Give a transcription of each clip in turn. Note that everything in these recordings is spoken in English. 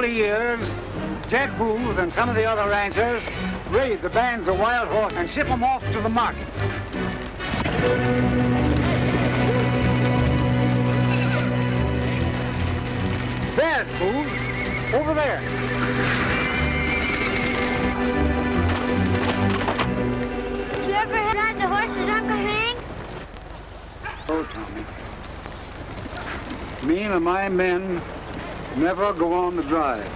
early years, Jed Booth and some of the other ranchers raid the bands of wild horse and ship them off to the market. There's Booth, over there. Did you ever ride the horses, Uncle Hank? Oh, Tommy. Me and my men never go on the drives.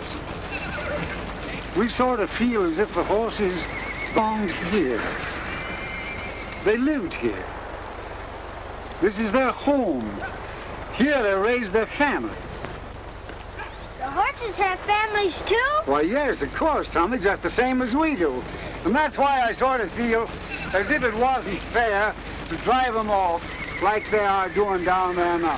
We sort of feel as if the horses belonged here. They lived here. This is their home. Here they raise their families. The horses have families, too? Why, yes, of course, Tommy, just the same as we do. And that's why I sort of feel as if it wasn't fair to drive them off like they are doing down there now.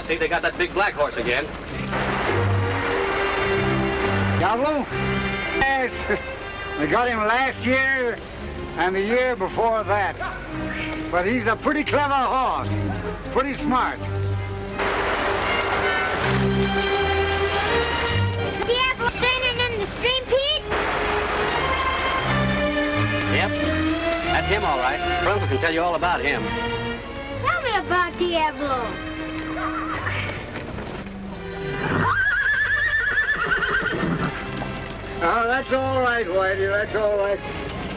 See, they got that big black horse again. Diablo? Yes. They got him last year and the year before that. But he's a pretty clever horse. Pretty smart. Diablo standing in the stream, Pete? Yep. That's him, all right. Bronco can tell you all about him. Tell me about Diablo. Oh, that's all right, Whitey, that's all right.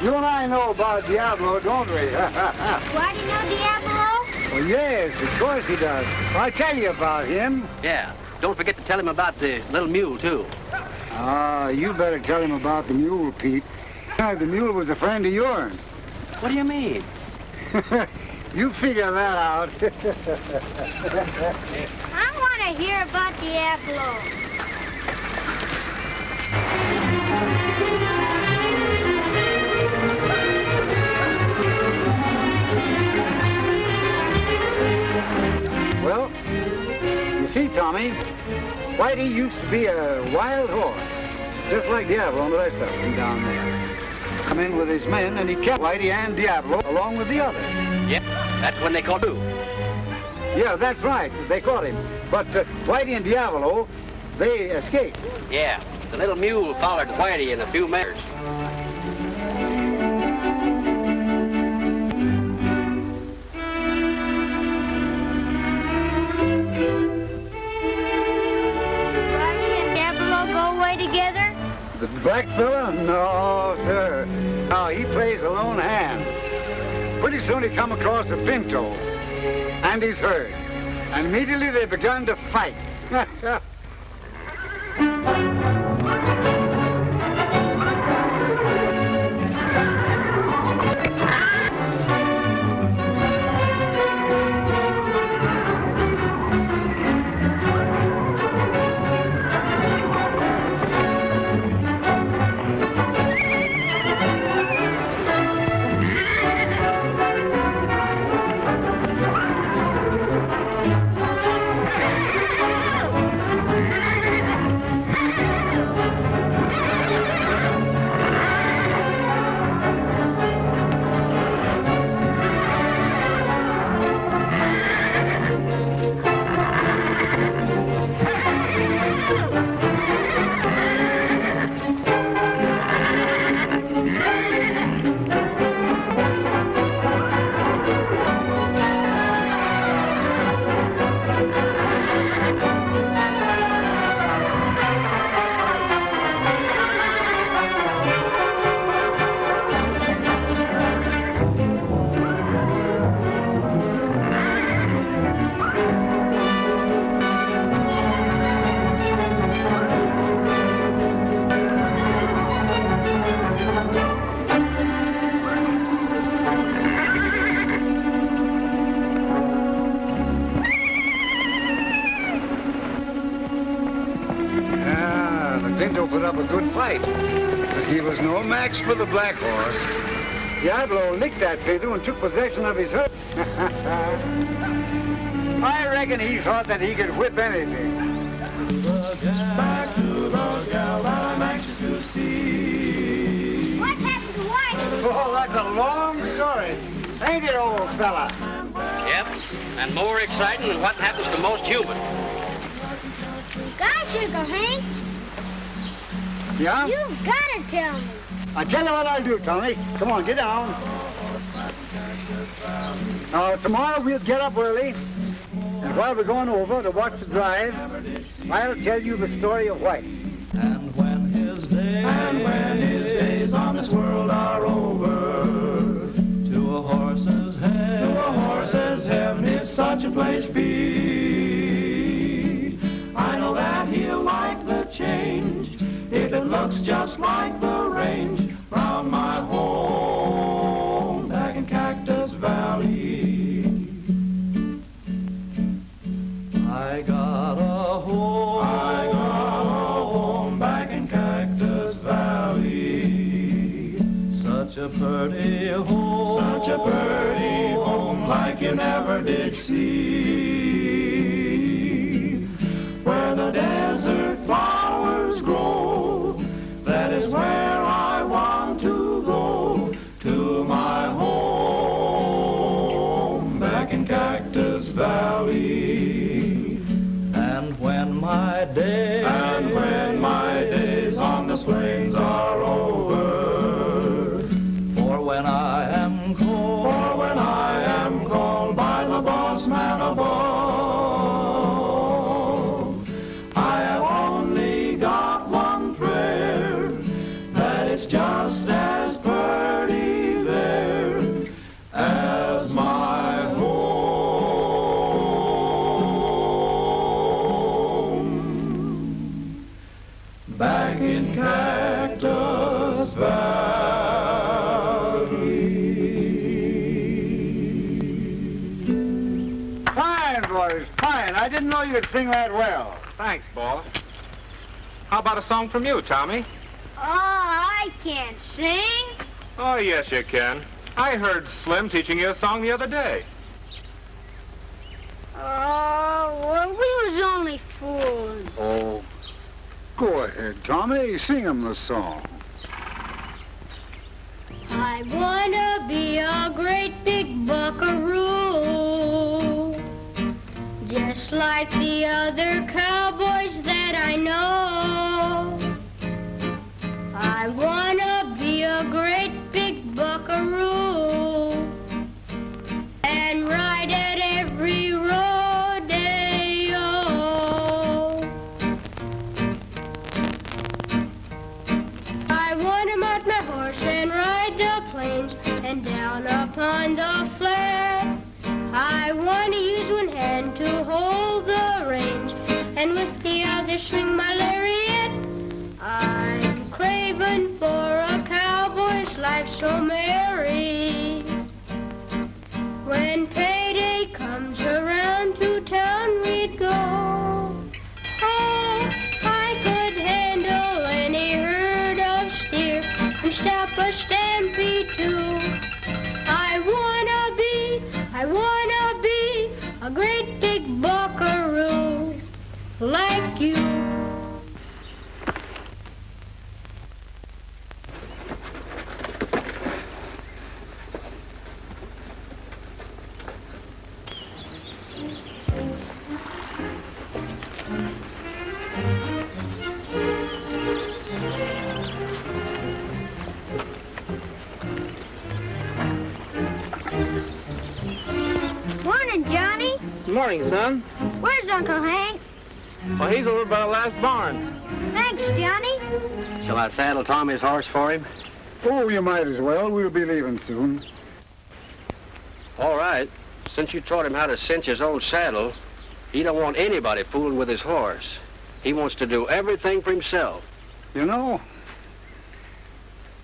You and I know about Diablo, don't we? Whitey know Diablo? Well, yes, of course he does. I'll tell you about him. Yeah. Don't forget to tell him about the little mule, too. Ah, you better tell him about the mule, Pete. The mule was a friend of yours. What do you mean? You figure that out. I want to hear about Diablo. Well, you see, Tommy, Whitey used to be a wild horse, just like Diablo and the rest of them down there. Come in with his men, and he kept Whitey and Diablo along with the others. Yep, that's when they caught you. Yeah, that's right. They caught him. But Whitey and Diablo, they escaped. Yeah, the little mule followed Whitey in a few meters. Together? The black fella? No, sir. No, he plays a lone hand. Pretty soon he come across a pinto and his herd. And immediately they begun to fight. Pinto put up a good fight. He was no match for the black horse. The outlaw licked that fiddle and took possession of his herd. I reckon he thought that he could whip anything. Back to the gal that I'm anxious to see. What happened to Whitey? Oh, that's a long story. Ain't it, old fella? Yep, and more exciting than what happens to most humans. Gosh, Uncle Hank, Yeah? you've got to tell me. I'll tell you what I'll do, Tommy. Come on, get down. Now, tomorrow we'll get up early. And while we're going over to watch the drive, I'll tell you the story of Whitey. And when his days on this world are over, to a horse's heaven is such a place be. I know that he'll like the change if it looks just like the range round my home back in Cactus Valley. I got a home back in Cactus Valley. Such a pretty home like you never did see. Where the desert flowers grow, that is where I want to go, to my home back in Cactus Valley. And when my days on the plains are over, for when I am called by the boss man above, I have only got one prayer, that it's just as pretty there as my home back in Cactus Valley. Fine, boys, fine. I didn't know you could sing that well. Thanks, boy. How about a song from you, Tommy? Oh, I can't sing. Oh, yes, you can. I heard Slim teaching you a song the other day. Oh, well, we was only fooling. Oh, go ahead, Tommy. Sing him the song. I wanna be a great big buckaroo, just like the other cowboys that I know. I wanna be a great big buckaroo and ride at every rodeo. I wanna mount my horse and ride the plains and down upon the flat. I wanna use one hand to hold the reins and with the other swing my lariat. I'm craving for a cowboy's life so merry. When payday comes around to town we'd go. Oh, I could handle any herd of steer and stop a stampede too. I wanna be a great big buckaroo like you. Morning, Johnny. Good morning, son. Where's Uncle Hank? Well, he's over by the last barn. Thanks, Johnny. Shall I saddle Tommy's horse for him? Oh, you might as well. We'll be leaving soon. All right. Since you taught him how to cinch his own saddle, he don't want anybody fooling with his horse. He wants to do everything for himself. You know,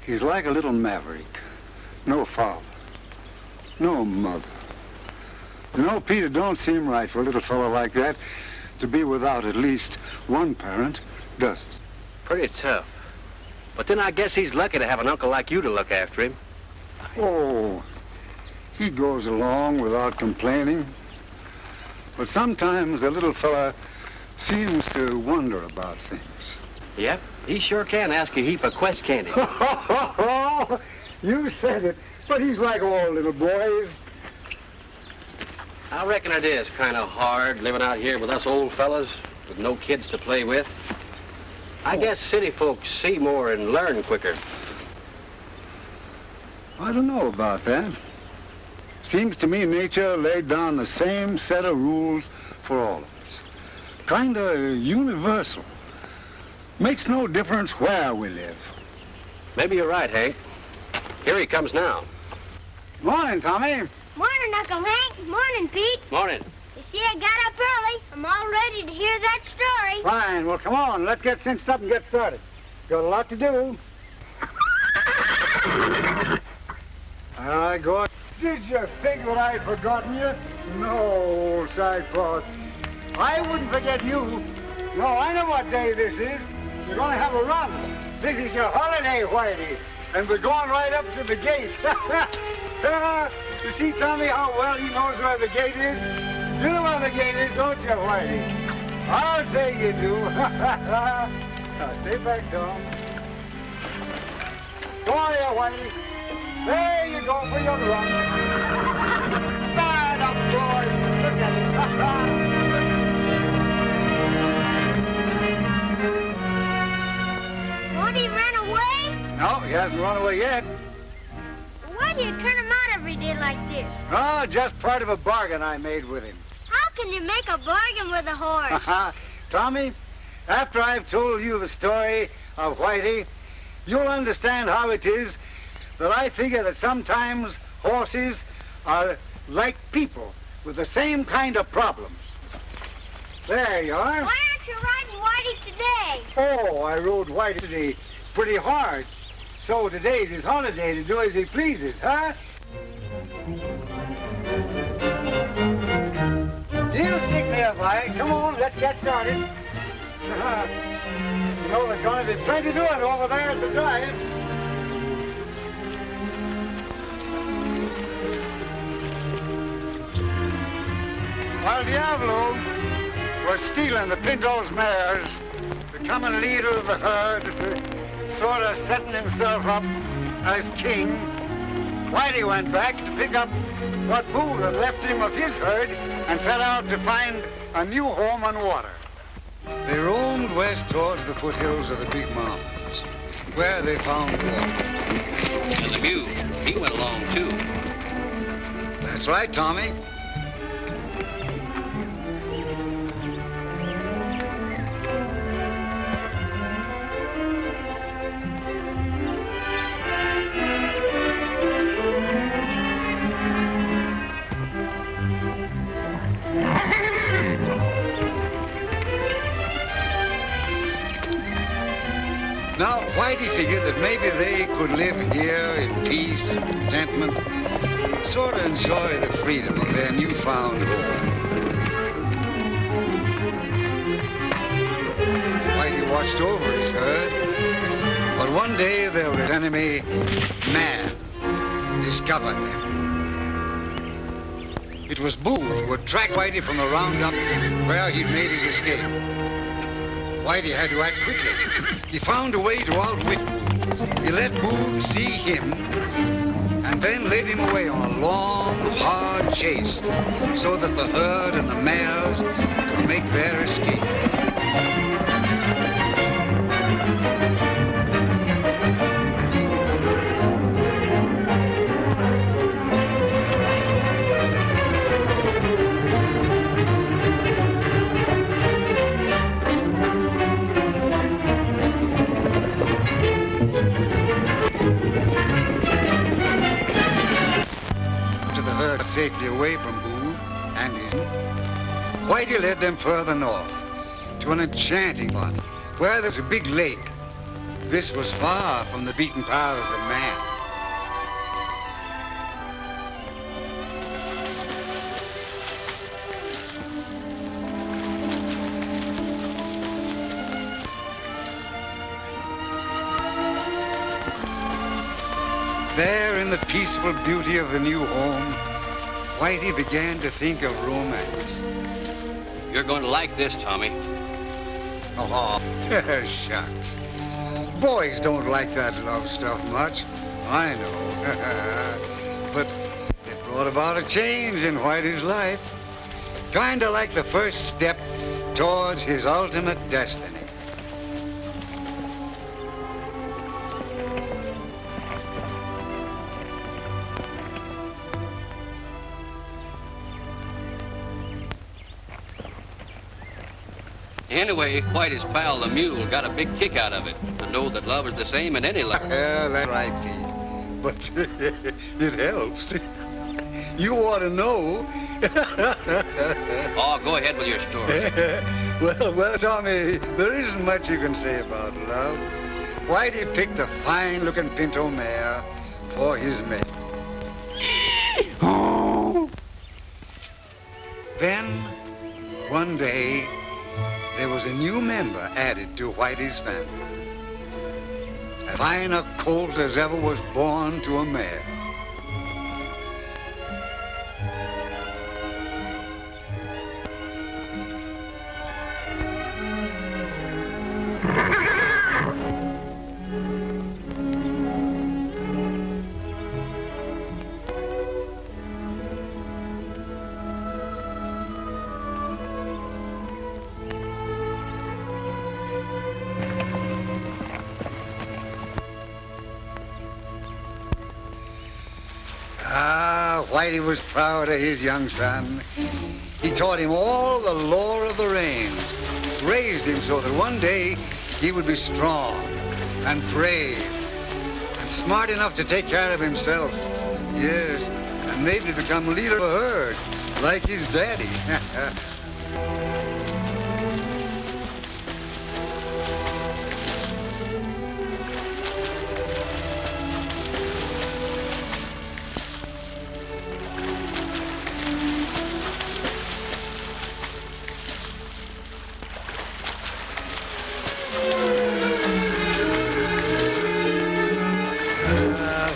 he's like a little maverick. No father. No mother. You know, Pete, it don't seem right for a little fellow like that to be without at least one parent, does it? Pretty tough. But then I guess he's lucky to have an uncle like you to look after him. Oh, he goes along without complaining. But sometimes the little fella seems to wonder about things. Yep, he sure can ask you a heap of questions, can't he? You said it, but he's like all little boys. I reckon it is kind of hard living out here with us old fellas with no kids to play with. I guess city folks see more and learn quicker. I don't know about that. Seems to me nature laid down the same set of rules for all of us. Kind of universal. Makes no difference where we live. Maybe you're right, Hank. Here he comes now. Morning, Tommy. Morning, Uncle Hank. Morning, Pete. Morning. You see, I got up early. I'm all ready to hear that story. Fine. Well, come on. Let's get cinched up and get started. Got a lot to do. I go. Did you think that I'd forgotten you? No, old sidepod. I wouldn't forget you. No, I know what day this is. You're going to have a run. This is your holiday, Whitey. And we're going right up to the gate. You see, Tommy, how well he knows where the gate is? You know where the gate is, don't you, Whitey? I'll say you do. Now, stay back, Tom. Go on here, Whitey. There you go for your run. Stand up, boy. Look at it. Won't he run away? No, he hasn't run away yet. Why do you turn him out every day like this? Oh, just part of a bargain I made with him. How can you make a bargain with a horse? Tommy, after I've told you the story of Whitey, you'll understand how it is that I figure that sometimes horses are like people with the same kind of problems. There you are. Why aren't you riding Whitey today? Oh, I rode Whitey today pretty hard. So today's his holiday to do as he pleases, huh? You stick there, Vi. Come on, let's get started. You know, there's going to be plenty doing over there at the drive. While Diablo was stealing the Pinto's mares, becoming leader of the herd, sort of setting himself up as king, Whitey went back to pick up what Boo had left him of his herd and set out to find a new home on water. They roamed west towards the foothills of the Big Mountains, where they found water. And the mule, he went along too. That's right, Tommy. Now, Whitey figured that maybe they could live here in peace and contentment, sort of enjoy the freedom of their newfound home. Whitey watched over his herd, but one day their enemy, man, discovered them. It was Booth who had tracked Whitey from the roundup where he'd made his escape. Whitey had to act quickly. He found a way to outwit Booth. He let Booth see him and then led him away on a long, hard chase so that the herd and the mares could make their escape. Safely away from Booth and his... Whitey led them further north to an enchanting spot where there was a big lake. This was far from the beaten paths of man. There in the peaceful beauty of the new home, Whitey began to think of romance. You're going to like this, Tommy. Oh, shucks. Boys don't like that love stuff much. I know. But it brought about a change in Whitey's life. Kinda like the first step towards his ultimate destiny. Anyway, Whitey's pal, the mule, got a big kick out of it, to know that love is the same in any life. Yeah, that's right, Pete. But it helps. You ought to know. Oh, go ahead with your story. Well, Tommy, there isn't much you can say about love. Whitey picked a fine-looking pinto mare for his mate. Then, one day, there was a new member added to Whitey's family. As fine a colt as ever was born to a mare. Whitey was proud of his young son. He taught him all the lore of the range, raised him so that one day he would be strong and brave and smart enough to take care of himself. Yes, and maybe become leader of a herd like his daddy.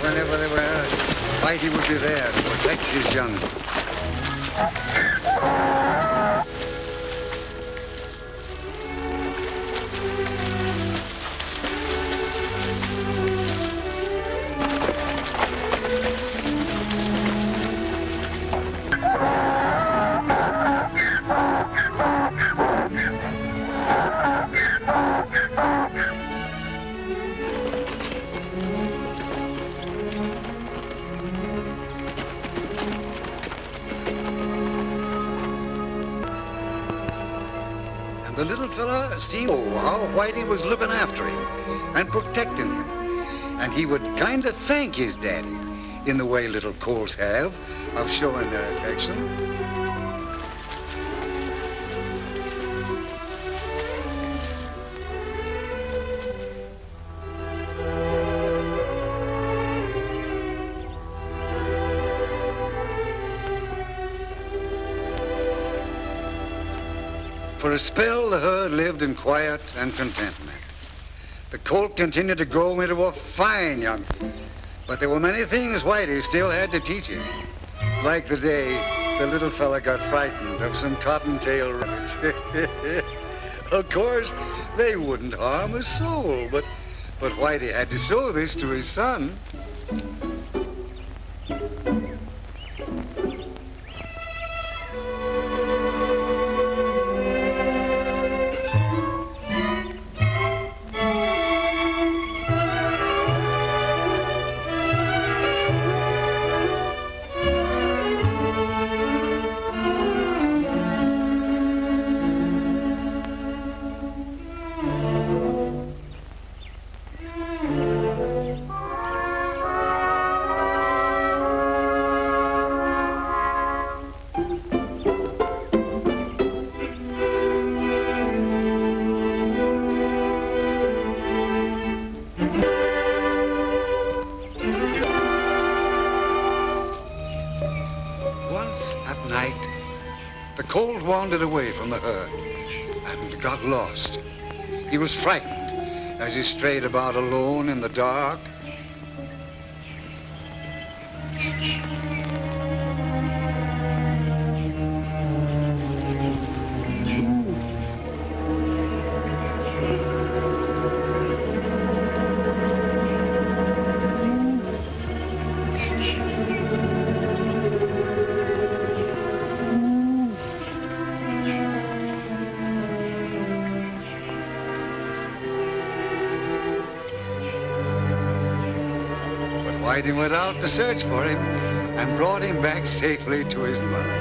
Whenever they were, Whitey would be there to protect his young one. The little fella seemed to know how Whitey was looking after him and protecting him. And he would kind of thank his daddy in the way little colts have of showing their affection. For a spell, the herd lived in quiet and contentment. The colt continued to grow into a fine young thing. But there were many things Whitey still had to teach him. Like the day the little fella got frightened of some cottontail rabbits. Of course, they wouldn't harm a soul, but Whitey had to show this to his son. The colt wandered away from the herd and got lost. He was frightened as he strayed about alone in the dark. Whitey went out to search for him and brought him back safely to his mother.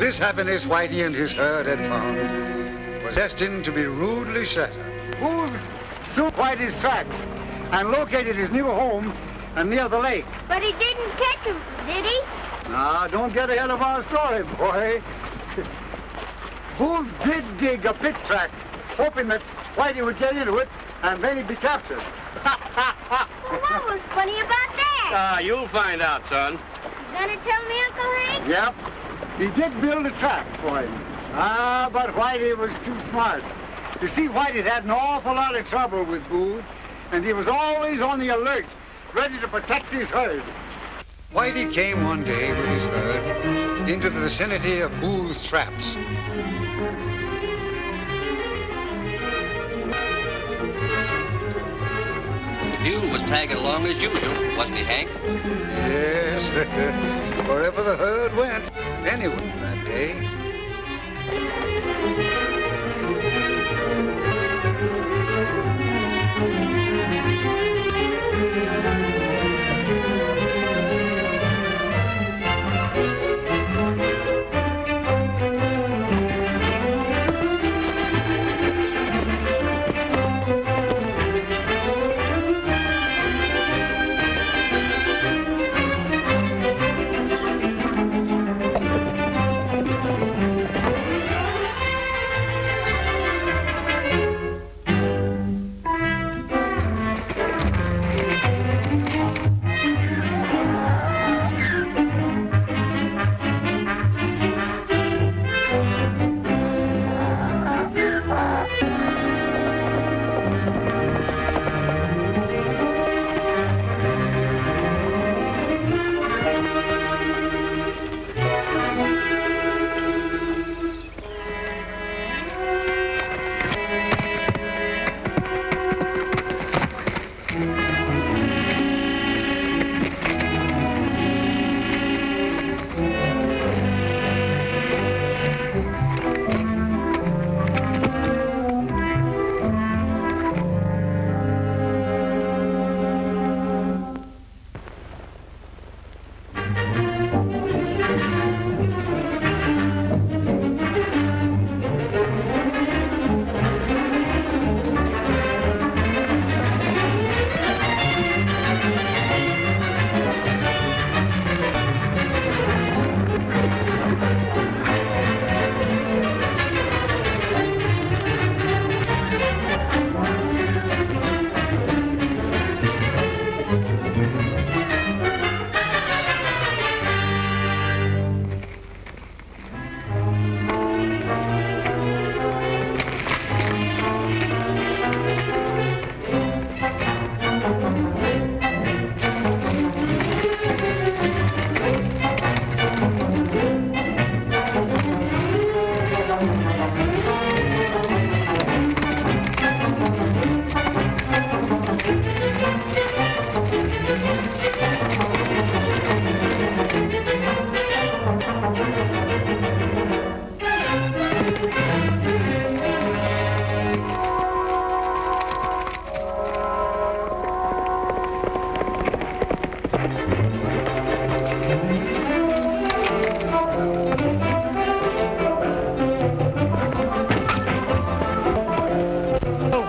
This happiness Whitey and his herd had found was destined to be rudely shattered. Booth soon Whitey's tracks and located his new home near the lake. But he didn't catch him, did he? Now, don't get ahead of our story, boy. Booth did dig a pit track, hoping that Whitey would get into it, and then he'd be captured. Well, what was funny about that? You'll find out, son. You gonna tell me, Uncle Hank? Yep. He did build a track for him. But Whitey was too smart. You see, Whitey had an awful lot of trouble with Booth, and he was always on the alert, ready to protect his herd. Whitey came one day with his herd into the vicinity of Booth's traps. The mule was tagging along as usual, wasn't he, Hank? Yes, wherever the herd went, anyway that day.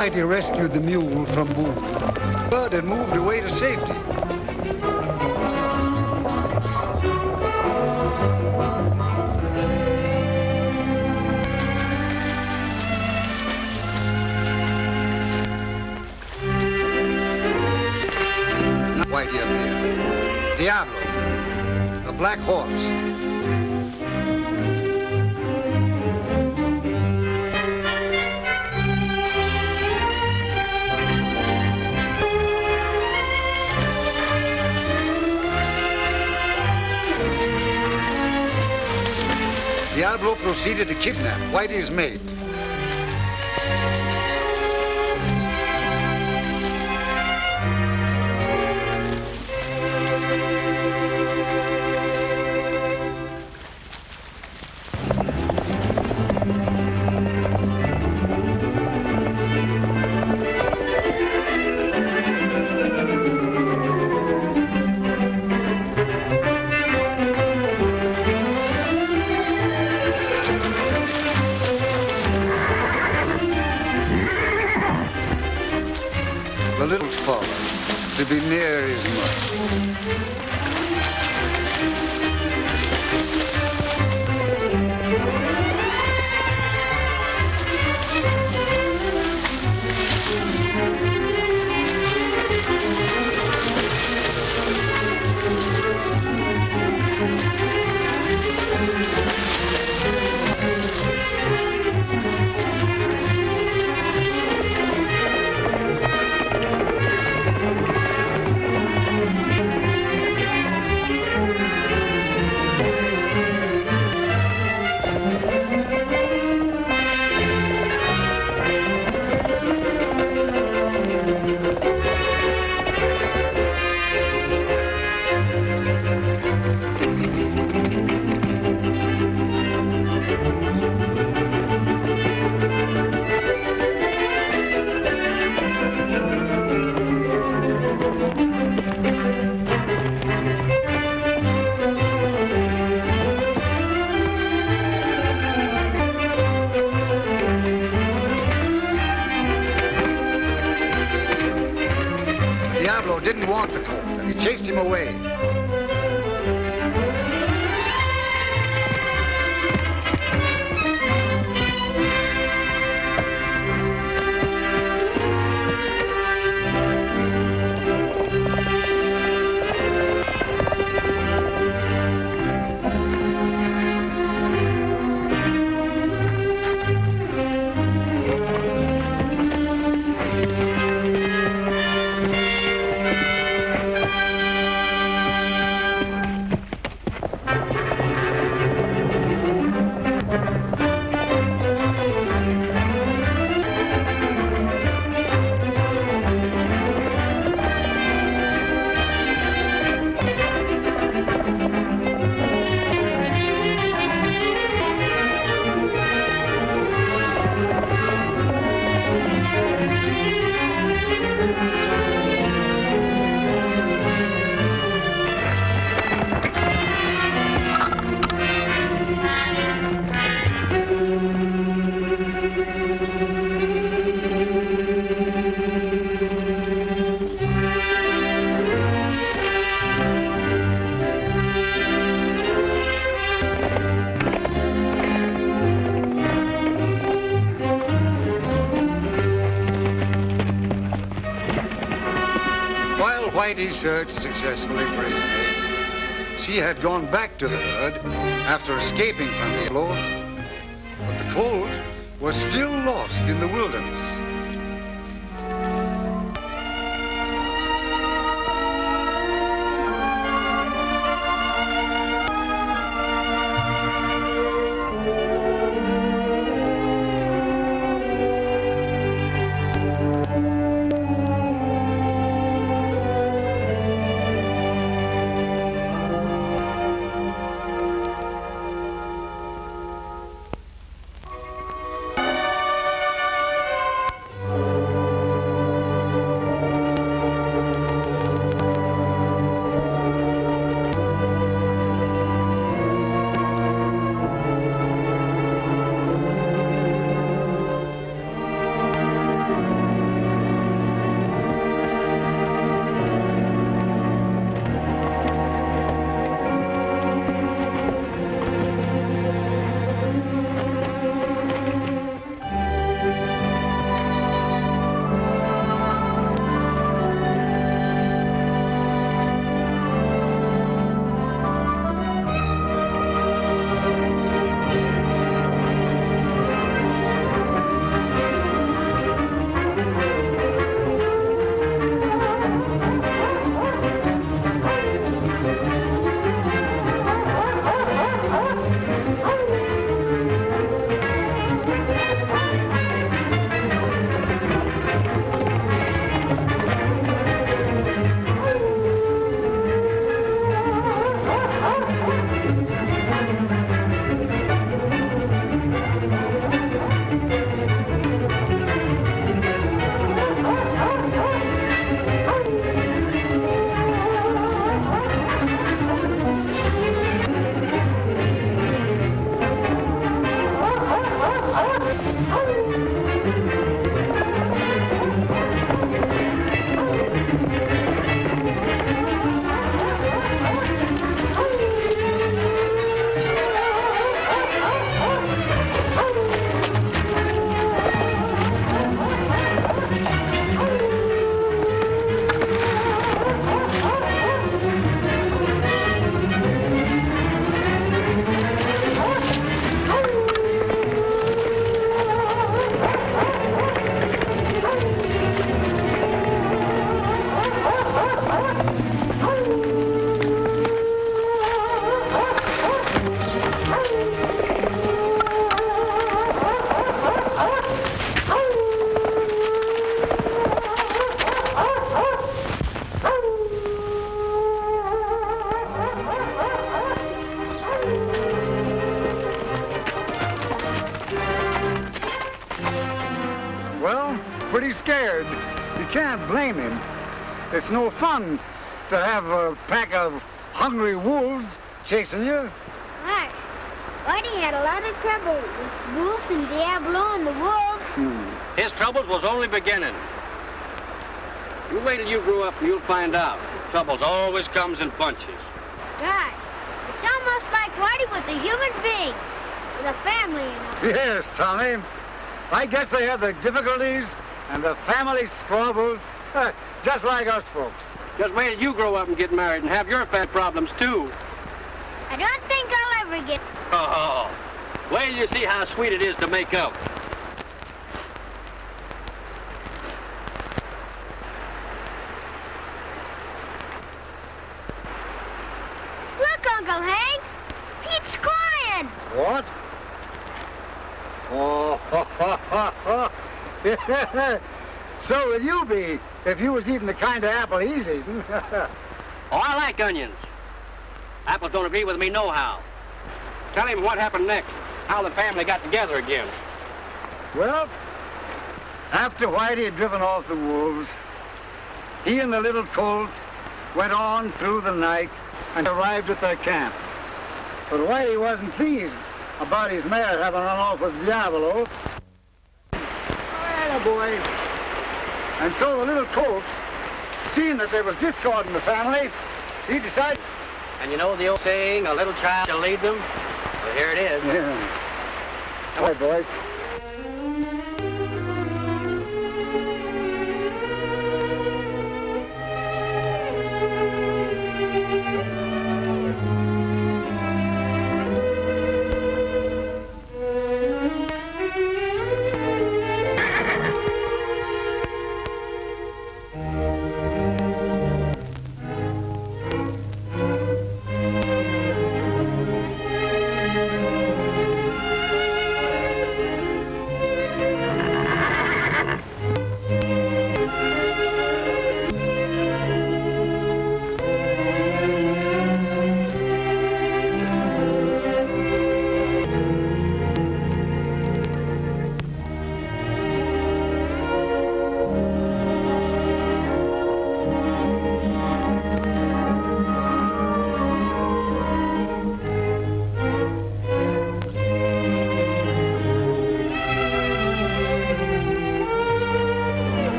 Whitey rescued the mule from Booth. Bud had moved away to safety. Whitey appeared. Diablo, the black horse. Diablo proceeded to kidnap Whitey's mate. The little fella, to be near his mother. Diablo didn't want the colt, and he chased him away. Whitey searched successfully for his mate. She had gone back to the herd after escaping from the Diablo, but the colt was still lost in the wilderness. pretty scared. You can't blame him. It's no fun to have a pack of hungry wolves chasing you. Right. Whitey had a lot of trouble with Wolf and Diablo and the wolves. His troubles was only beginning. You wait till you grow up and you'll find out. Troubles always comes in bunches. Right. It's almost like Whitey was a human being with a family, you know. Yes, Tommy. I guess they have their difficulties and the family squabbles, just like us folks. Just wait till you grow up and get married and have your fat problems, too. I don't think I'll ever get... Oh, wait till you see how sweet it is to make up. Look, Uncle Hank. Pete's crying. What? Oh, so would you be if you was eating the kind of apple he's eating. Oh, I like onions. Apples don't agree with me nohow. Tell him what happened next, how the family got together again. Well, after Whitey had driven off the wolves, he and the little colt went on through the night and arrived at their camp. But Whitey wasn't pleased about his mare having run off with Diablo. Boy. And so the little colt, seeing that there was discord in the family, he decided... And you know the old saying, a little child shall lead them? Well, here it is. Yeah. All right, boys.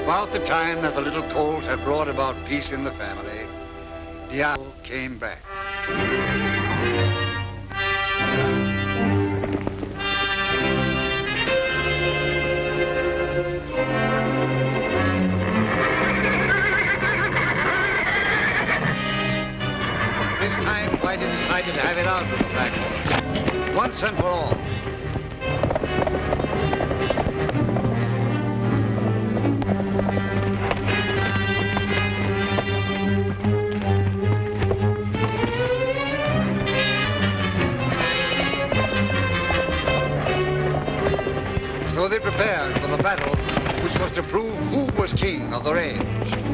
About the time that the little colt had brought about peace in the family, Diablo came back. This time, Whitey decided to have it out with the black horse, once and for all. battle which was to prove who was king of the range.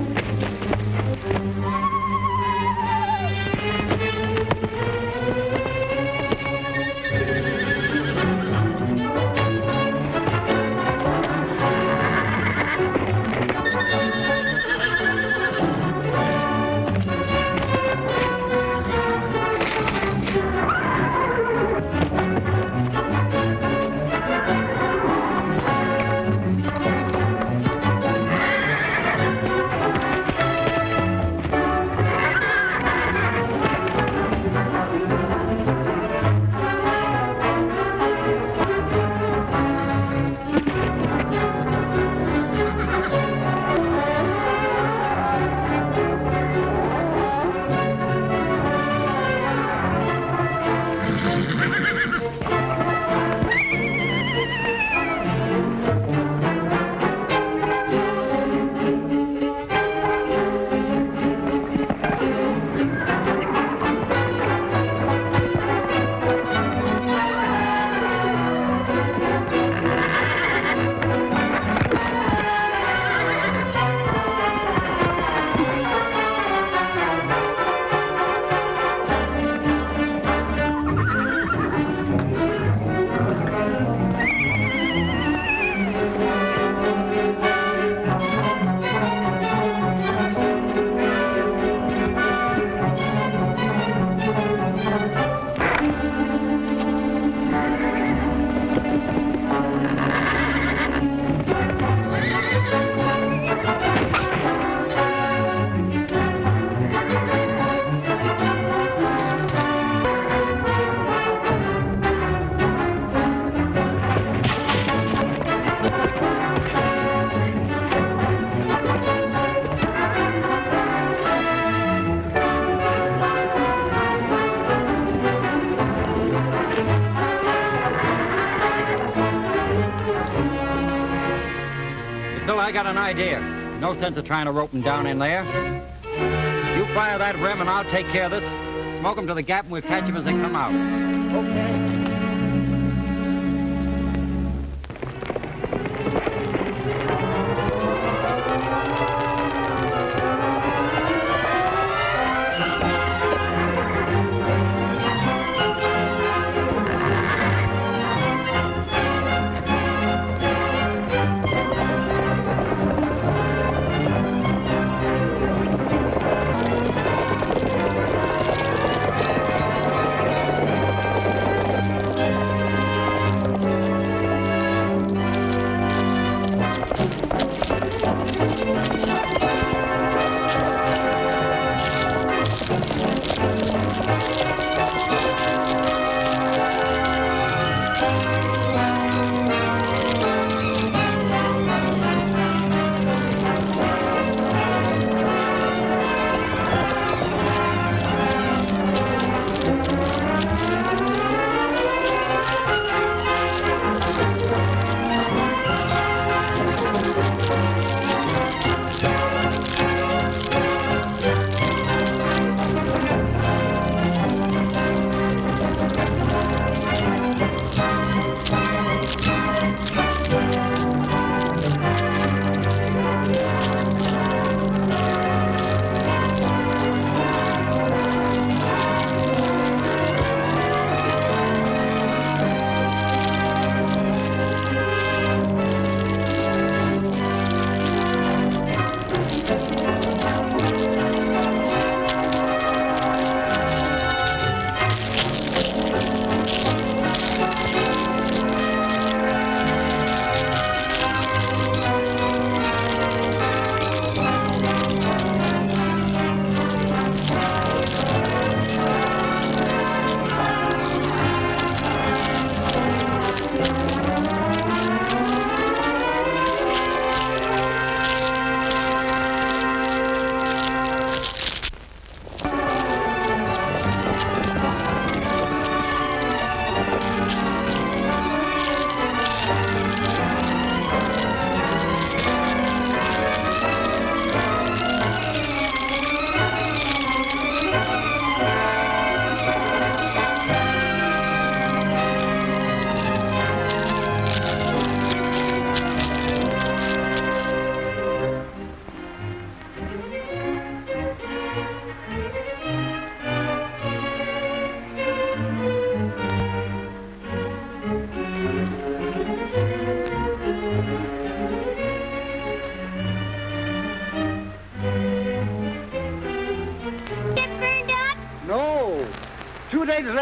I got an idea. No sense of trying to rope them down in there. You fire that rim and I'll take care of this. Smoke them to the gap and we'll catch them as they come out. Okay.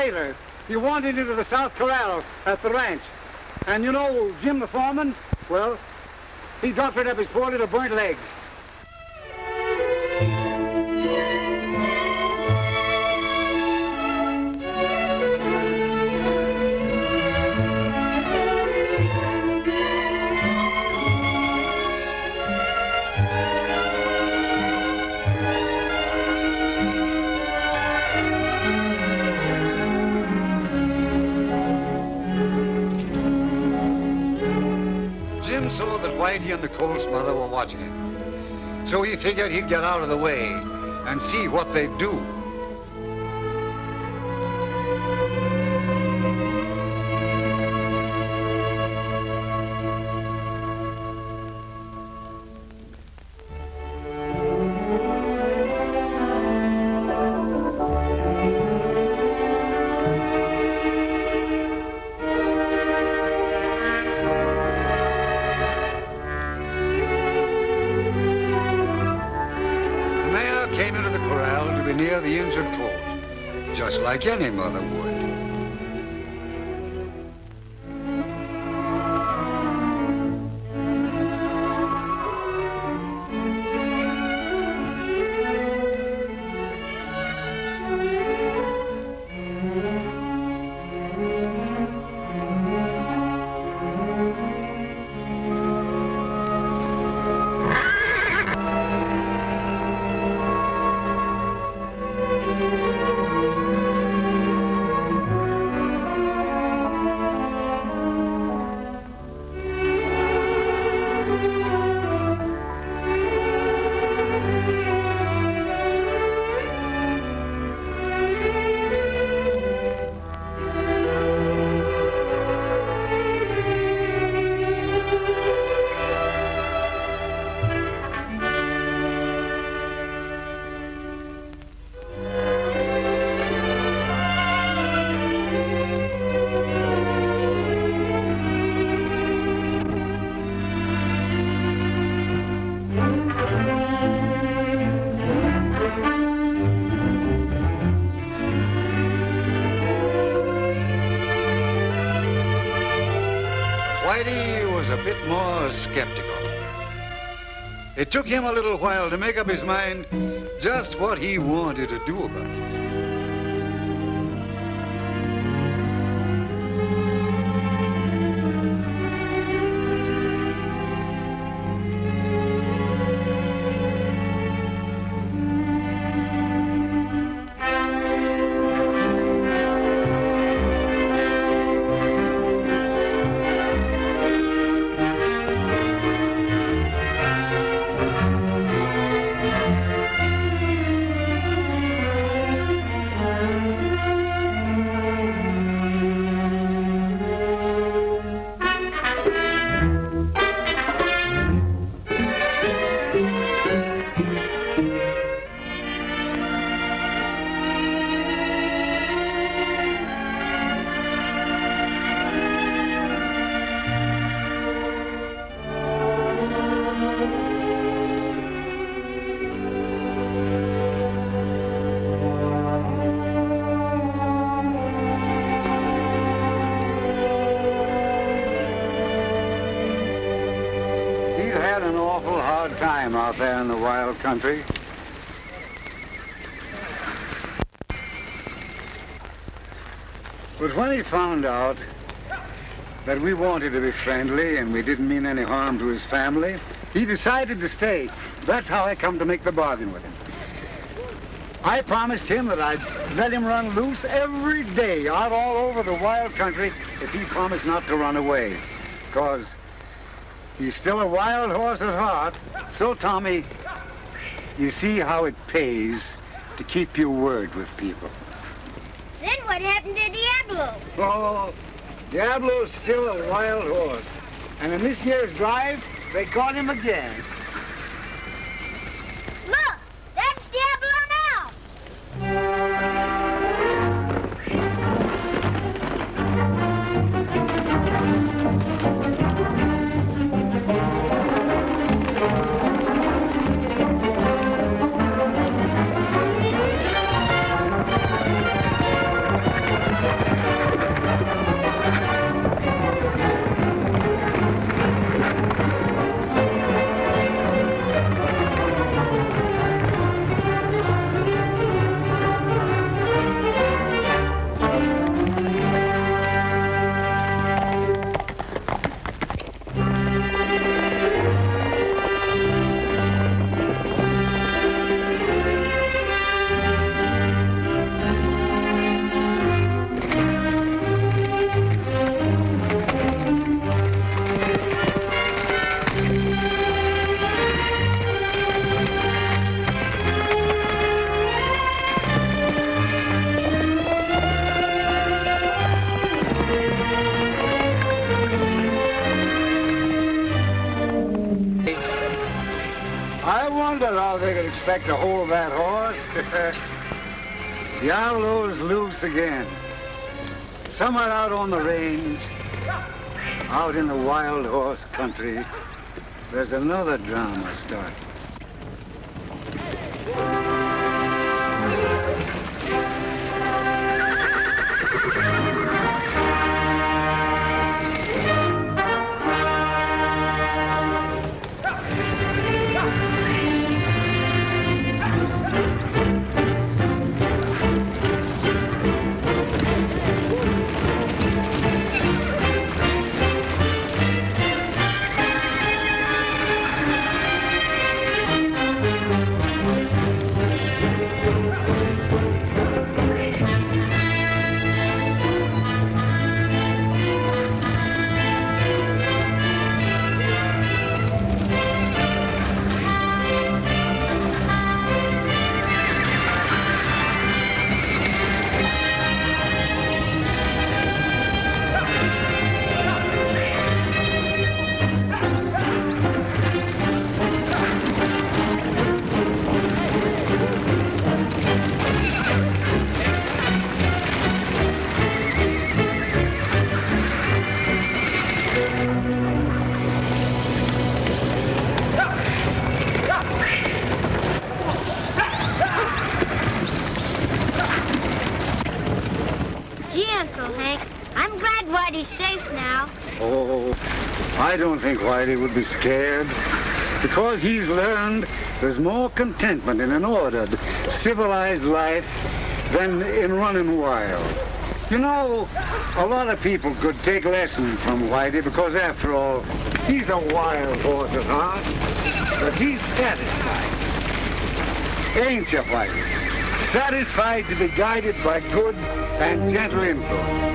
later, he wandered into the South Corral at the ranch. And you know Jim the foreman? Well, he doctored up his poor little burnt legs. Saw that Whitey and the Colt's mother were watching him. So he figured he'd get out of the way and see what they'd do. Near the injured colt, just like any mother would. Whitey was a bit more skeptical. It took him a little while to make up his mind just what he wanted to do about it. Time out there in the wild country. But when he found out that we wanted to be friendly and we didn't mean any harm to his family, he decided to stay. That's how I come to make the bargain with him. I promised him that I'd let him run loose every day out all over the wild country if he promised not to run away. Because he's still a wild horse at heart. So, Tommy, you see how it pays to keep your word with people. Then what happened to Diablo? Oh, Diablo's still a wild horse. And in this year's drive, they caught him again. Look, that's Diablo now. expect to hold that horse? The outlaws loose again. Somewhere out on the range, out in the wild horse country, there's another drama starting. Whitey's safe now. Oh, I don't think Whitey would be scared. Because he's learned there's more contentment in an ordered, civilized life than in running wild. You know, a lot of people could take lessons from Whitey because, after all, he's a wild horse at heart. But he's satisfied. Ain't you, Whitey? Satisfied to be guided by good and gentle influence.